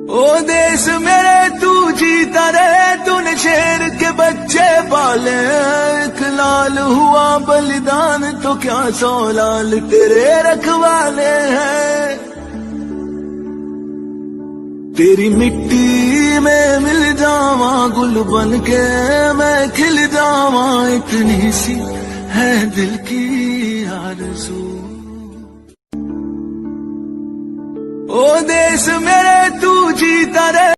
ओ देश मेरे तू जीता रहे, तूने शेर के बच्चे पाले। एक लाल हुआ बलिदान तो क्या 100 लाल तेरे रखवाले हैं। तेरी मिट्टी में मिल जावा गुल बन के मैं खिल जावा, इतनी सी है दिल की आरज़ू। ओ देश मेरे तू जीता रहे।